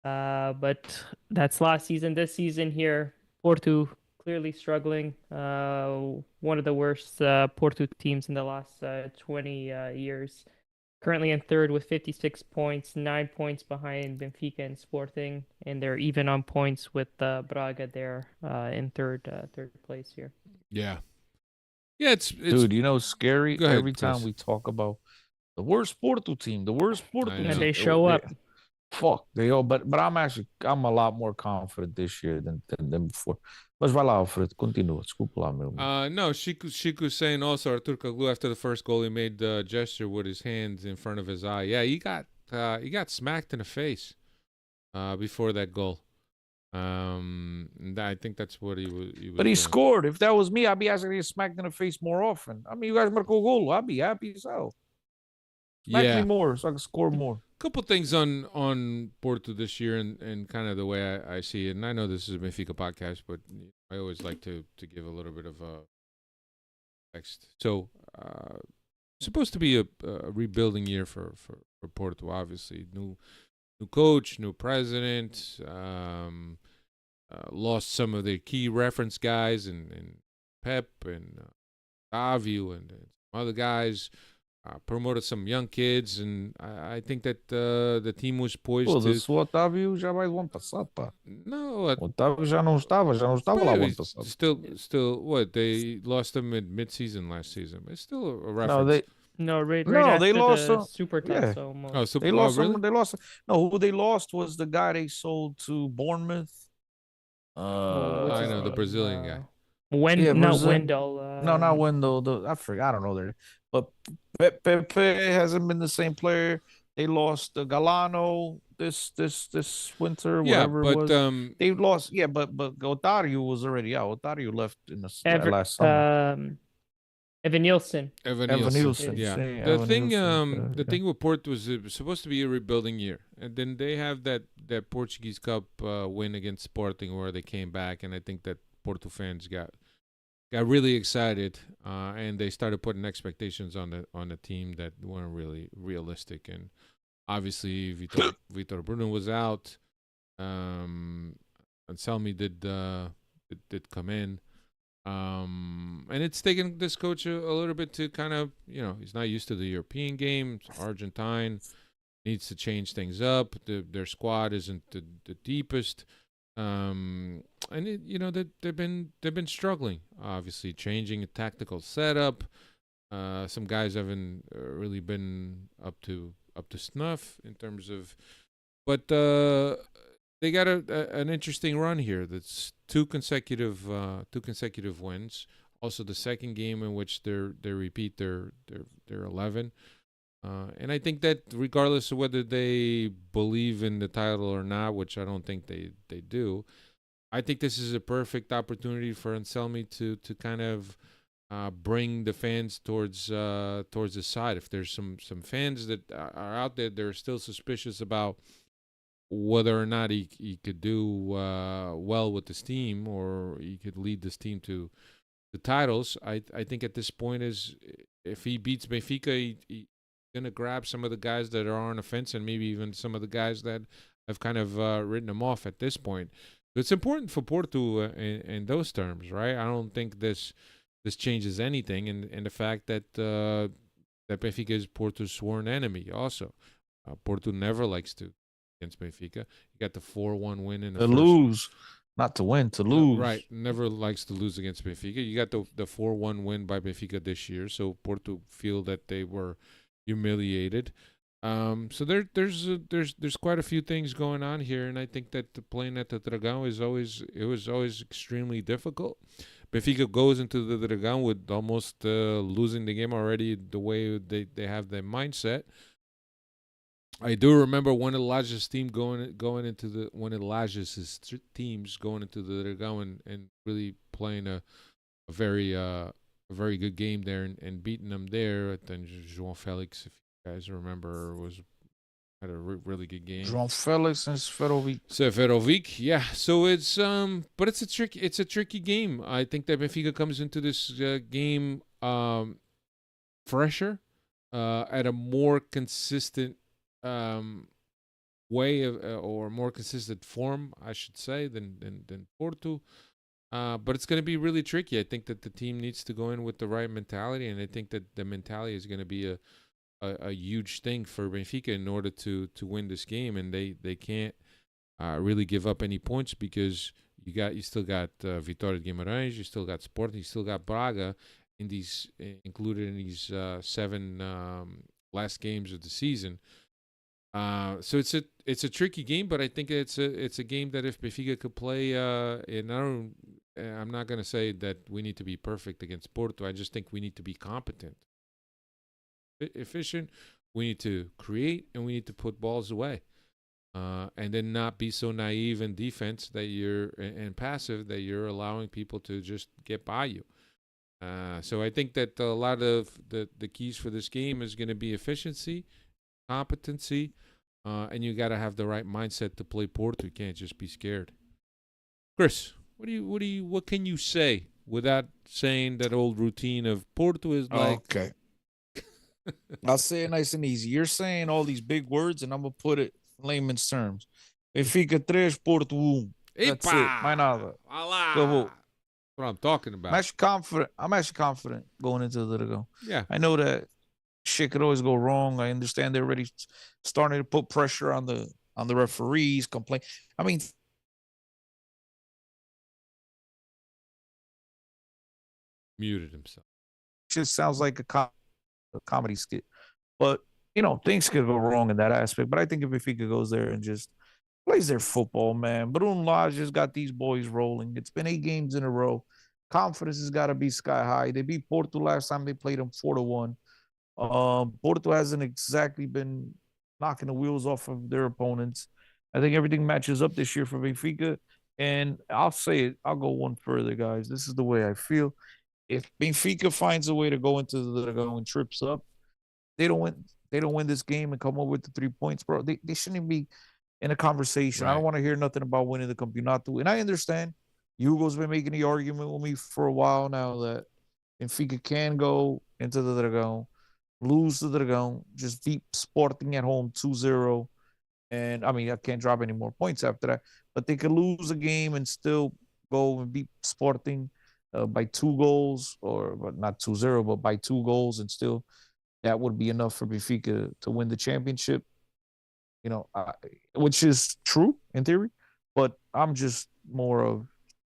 But that's last season. This season here, Porto clearly struggling. One of the worst Porto teams in the last 20 years. Currently in third with 56 points, 9 points behind Benfica and Sporting, and they're even on points with Braga there in third place here. Yeah. Yeah, it's Dude, you know, scary. Go ahead, Every time Chris. we talk about the worst Porto team, know. And they show up. Fuck, they all. But I'm a lot more confident this year than before. Mas vai lá, Alfredo, continua. Desculpa lá, meu. No, Shiku's saying also Artur Kaglu after the first goal he made the gesture with his hands in front of his eye. Yeah, he got smacked in the face before that goal. And I think that's what he was But he doing. scored. If that was me, I'd be asking to get smacked in the face more often. I mean, you guys marcou goal. I'd be happy as hell. Smack me more so I can score more. Couple things on Porto this year and kind of the way I see it. And I know this is a Benfica podcast, but I always like to give a little bit of text. So, supposed to be a rebuilding year for Porto, obviously. New coach, new president, lost some of their key reference guys and Pep and Davio and some other guys. promoted some young kids, and I think that the team was poised Pô, to. o Otávio já vai do ano passado, pá. No, O Otávio já não estava lá o ano passado. still, what they lost him in mid-season last season. It's still a reference. No, they No, right No, after they lost the some- Super yeah. Tax almost. Oh, so they lost really? some. They lost. No, who they lost was the guy they sold to Bournemouth. What's I his know, the name? Brazilian guy. Yeah, Not Brazil- Wendell. No, not Wendell. I forgot. I don't know there. But Pepe hasn't been the same player. They lost Galano this winter, Yeah, whatever but it was. They lost. Yeah, but Otario was already out. Otario left in the last summer. Evan Nielsen. Evan Evan Nielsen. Nielsen, Yeah. yeah, The Evan thing, Nielsen, the thing with Porto was it was supposed to be a rebuilding year, and then they have that Portuguese Cup win against Sporting where they came back, and I think that Porto fans got really excited, and they started putting expectations on the team that weren't really realistic, and obviously Vitor Bruno was out, Anselmi did come in. And it's taken this coach a little bit to kind of, he's not used to the European game. It's Argentine, needs to change things up. Their squad isn't the deepest, and they've been struggling. Obviously, changing a tactical setup. Some guys haven't really been up to snuff in terms of, but they got an interesting run here. That's two consecutive wins. Also, the second game in which they repeat their 11. And I think that regardless of whether they believe in the title or not, which I don't think they do, I think this is a perfect opportunity for Anselmi to kind of bring the fans towards his side. If there's some fans that are out there, they're still suspicious about whether or not he could do well with this team or he could lead this team to the titles. I think at this point is if he beats Benfica, he's going to grab some of the guys that are on the fence and maybe even some of the guys that have kind of written him off at this point. It's important for Porto in those terms, right? I don't think this changes anything, and the fact that that Benfica is Porto's sworn enemy also. Porto never likes to against Benfica. You got the 4-1 win in the first. Lose, not to win, to lose. Right, never likes to lose against Benfica. You got the 4-1 win by Benfica this year, so Porto feel that they were humiliated. So there's quite a few things going on here, and I think that playing at the Dragão was always extremely difficult. Benfica goes into the Dragão with almost losing the game already. The way they have their mindset. I do remember one of Lages' team going into the teams going into the Dragão and really playing a very good game there and beating them there. Then João Felix, if you guys remember, had a really good game. João Felix and Seferovic. Seferovic, yeah. So it's but it's a tricky game. I think that Benfica comes into this game fresher, at a more consistent way of, or more consistent form, I should say, than Porto. But it's going to be really tricky. I think that the team needs to go in with the right mentality, and I think that the mentality is going to be a huge thing for Benfica in order to win this game, and they can't really give up any points because you still got Vitória de Guimarães, you still got Sporting, you still got Braga included in these 7 last games of the season. So it's a tricky game, but I think it's a game that if Benfica could play, and I'm not going to say that we need to be perfect against Porto. I just think we need to be competent, efficient. We need to create, and we need to put balls away, and then not be so naive in defense that and passive that you're allowing people to just get by you. So I think that a lot of the keys for this game is going to be efficiency, competency, and you got to have the right mindset to play Porto. You can't just be scared. Chris, what can you say without saying that old routine of Porto is like? Okay. I'll say it nice and easy. You're saying all these big words, and I'm gonna put it in layman's terms. Benfica 3, Porto 1. That's it. Mais nada. That's what I'm talking about. I'm actually confident going into the Dragão. Yeah. I know that shit could always go wrong. I understand they're already starting to put pressure on the referees, complain. I mean, Muted himself. just sounds like a comedy skit. But things could go wrong in that aspect. But I think if Benfica goes there and just plays their football, man. Bruno Lage just got these boys rolling. It's been 8 games in a row. Confidence has got to be sky high. They beat Porto last time they played them 4-1. Porto hasn't exactly been knocking the wheels off of their opponents. I think everything matches up this year for Benfica. And I'll say it, I'll go one further, guys. This is the way I feel. If Benfica finds a way to go into the Dragão and trips up, they don't win this game and come up with the 3 points, bro. They shouldn't even be in a conversation. Right. I don't want to hear nothing about winning the Campeonato. And I understand Hugo's been making the argument with me for a while now that Benfica can go into the Dragão, lose to the Dragão, just beat Sporting at home 2-0. And I mean, I can't drop any more points after that, but they could lose a game and still go and beat Sporting by 2 goals, but not 2-0, but by 2 goals, and still that would be enough for Benfica to win the championship. Which is true in theory, but I'm just more of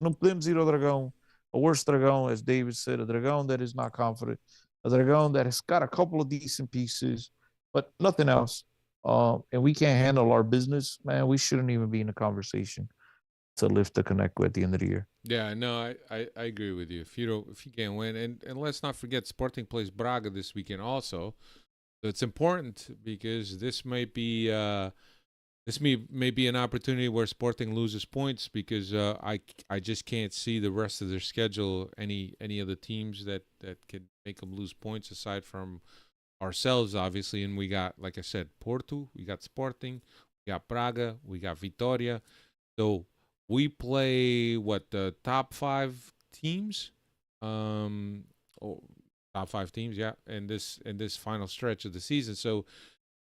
não podemos ir ao Dragão, a worse Dragão, as David said, a Dragão that is not confident, a Dragão that has got a couple of decent pieces, but nothing else. And we can't handle our business, man. We shouldn't even be in a conversation to lift the Connect at the end of the year. Yeah, no, I agree with you. If you can't win, and let's not forget, Sporting plays Braga this weekend also. So it's important because this may be an opportunity where Sporting loses points because I just can't see the rest of their schedule any of the teams that can make them lose points aside from ourselves, obviously. And we got, like I said, Porto, we got Sporting, we got Braga, we got Vitória. So we play the top 5 teams. Top 5 teams, yeah, in this final stretch of the season. So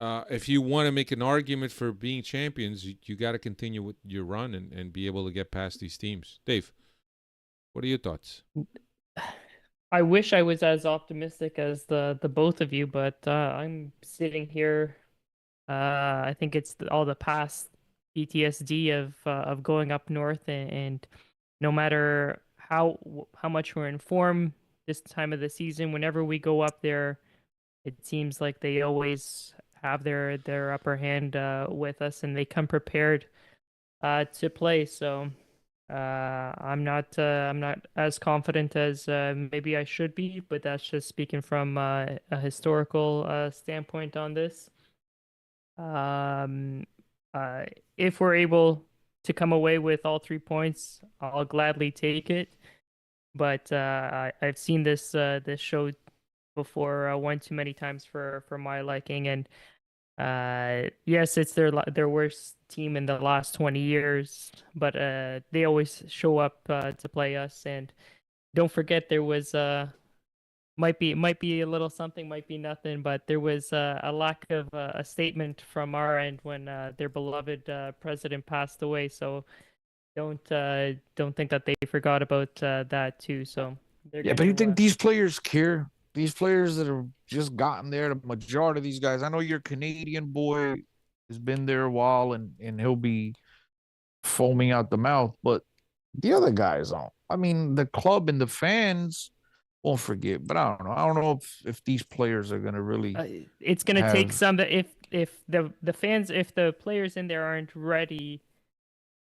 if you want to make an argument for being champions, you got to continue with your run and be able to get past these teams. Dave, what are your thoughts? I wish I was as optimistic as the both of you, but I'm sitting here. I think it's all the past PTSD of going up north, and no matter how much we're in form this time of the season, whenever we go up there, it seems like they always have their upper hand with us, and they come prepared to play. So I'm not as confident as maybe I should be, but that's just speaking from a historical standpoint on this. If we're able to come away with all 3 points, I'll gladly take it. But I've seen this show before one too many times for my liking, and yes, it's their worst team in the last 20 years, but they always show up to play us. And don't forget, there was might be a little something, might be nothing, but there was a lack of a statement from our end when their beloved president passed away. So don't think that they forgot about that too. So yeah, but you think these players care? These players that have just gotten there, the majority of these guys. I know your Canadian boy has been there a while, and he'll be foaming out the mouth, but the other guys don't. I mean, the club and the fans won't forget, but I don't know if these players are gonna really. It's gonna take some. If the fans, if the players in there aren't ready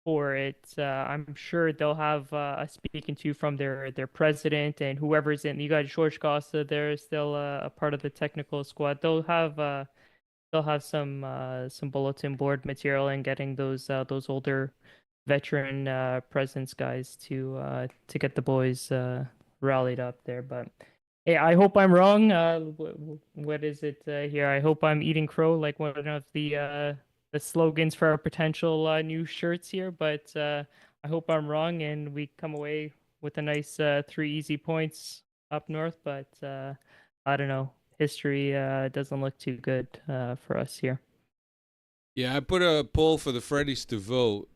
for it, I'm sure they'll have a speaking to from their president and whoever's in. You got George Costa there, still a part of the technical squad. They'll have some bulletin board material and getting those older veteran presence guys to get the boys rallied up there. But hey, I hope I'm wrong. What is it here? I hope I'm eating crow, like one of the slogans for our potential new shirts here, but I hope I'm wrong and we come away with a nice 3 easy points up north. But I don't know. History doesn't look too good for us here. Yeah, I put a poll for the Freddies to vote.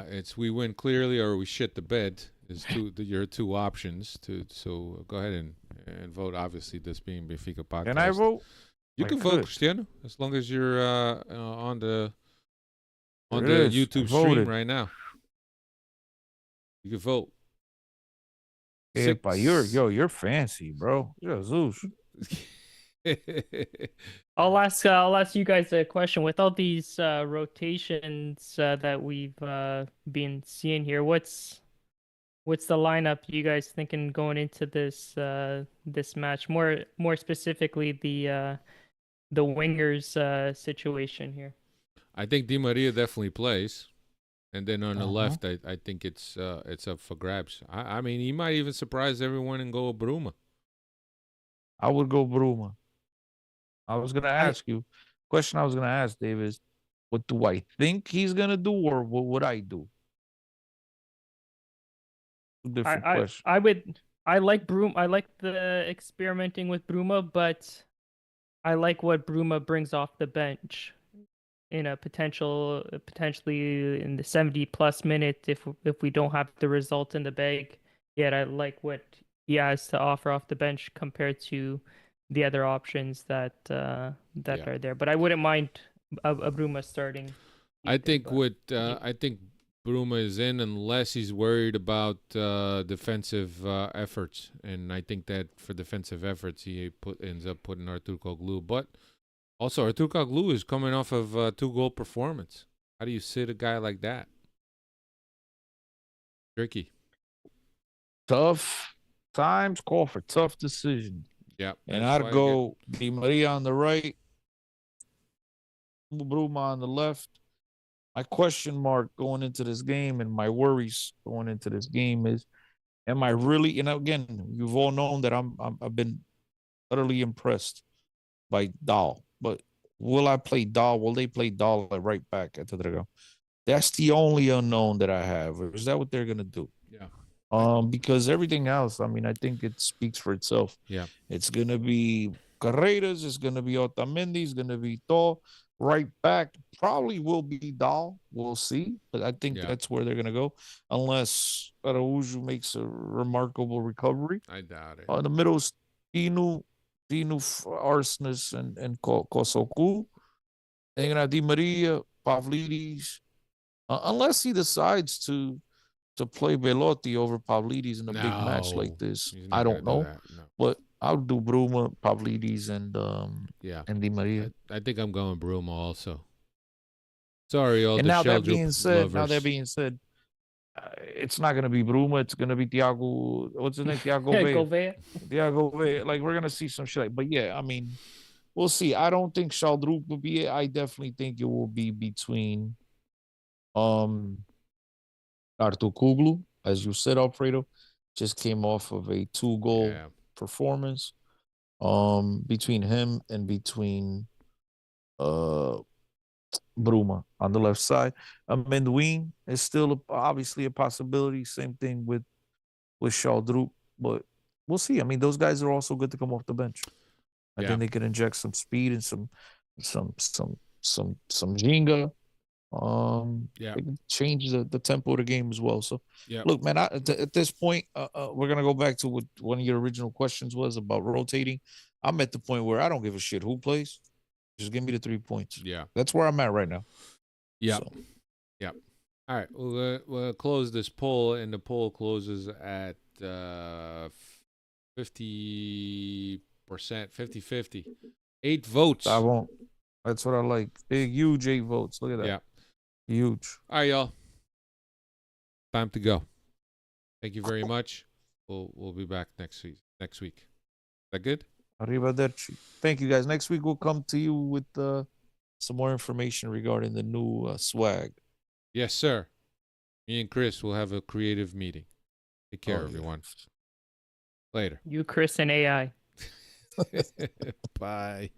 It's we win clearly or we shit the bed. Is your 2 options. So go ahead and vote. Obviously, this being Benfica Podcast. Can I vote? You I can vote, could. Cristiano, as long as you're on the There it is. YouTube I stream voted. right now. You can vote. Yeah, but you're fancy, bro. Jesus. I'll ask you guys a question. With all these rotations that we've been seeing here, what's the lineup you guys thinking going into this match? More specifically, the wingers situation here. I think Di Maria definitely plays. And then on the Uh-huh. left, I think it's up for grabs. I mean, he might even surprise everyone and go Bruma. I would go Bruma. I was gonna ask you. Question I was gonna ask Dave is, what do I think he's gonna do, or what would I do? Two different questions. I like Bruma. I like the experimenting with Bruma, but I like what Bruma brings off the bench in a potentially in the 70+ minute if we don't have the result in the bag. Yet I like what he has to offer off the bench compared to the other options that Yeah. are there. But I wouldn't mind a Bruma starting. I think yeah. I think Bruma is in unless he's worried about defensive efforts, and I think that for defensive efforts he ends up putting Artur Koglu. But also Artur Koglu is coming off of a 2-goal performance. How do you sit a guy like that? Tricky. Tough times call for tough decisions. Yeah, And I'd go Di Maria on the right, Bruma on the left. My question mark going into this game and my worries going into this game is, am I really? And again, you've all known that I've been utterly impressed by Dahl. But will I play Dahl? Will they play Dahl at right back at the That's the only unknown that I have. Is that what they're gonna do? Yeah. Because everything else, I mean, I think it speaks for itself. Yeah. It's gonna be Carreras, it's gonna be Otamendi, it's gonna be Tall. Right back probably will be Dahl. We'll see, but I think that's where they're gonna go, unless Araújo makes a remarkable recovery. I doubt it. The middle's Dinu, Arsenis, and Kosoku. They're gonna have Di Maria, Pavlidis, unless he decides to play Belotti over Pavlidis in a big match like this. I don't know. No. But I'll do Bruma, Pavlidis, and Di Maria. I think I'm going Bruma also. Sorry, all and the now that Sheldrup being said, it's not gonna be Bruma. It's gonna be Thiago. What's his name? Thiago Vea. Thiago Vea. Like, we're gonna see some shit. But yeah, I mean, we'll see. I don't think Sheldrup will be it. I definitely think it will be between Artur Kuglu, as you said, Alfredo, just came off of a 2-goal performance. Between him and between Bruma on the left side. Amendoim is still obviously a possibility. Same thing with Sheldrup, but we'll see. I mean, those guys are also good to come off the bench. I think they can inject some speed and some Ginga. They can change the tempo of the game as well. So, look, man, at this point, we're gonna go back to what one of your original questions was about rotating. I'm at the point where I don't give a shit who plays. Just give me the 3 points. Yeah, that's where I'm at right now. Yeah, yeah. All right, we'll close this poll, and the poll closes at 50%, 50-50. 8 votes. I won't. That's what I like. Big, huge 8 votes. Look at that. Yeah. Huge. All right, y'all. Time to go. Thank you very much. We'll be back next week. Is that good? Arrivederci. Thank you, guys. Next week we'll come to you with some more information regarding the new swag. Yes, sir. Me and Chris will have a creative meeting. Take care, everyone. Later. You, Chris, and AI. Bye.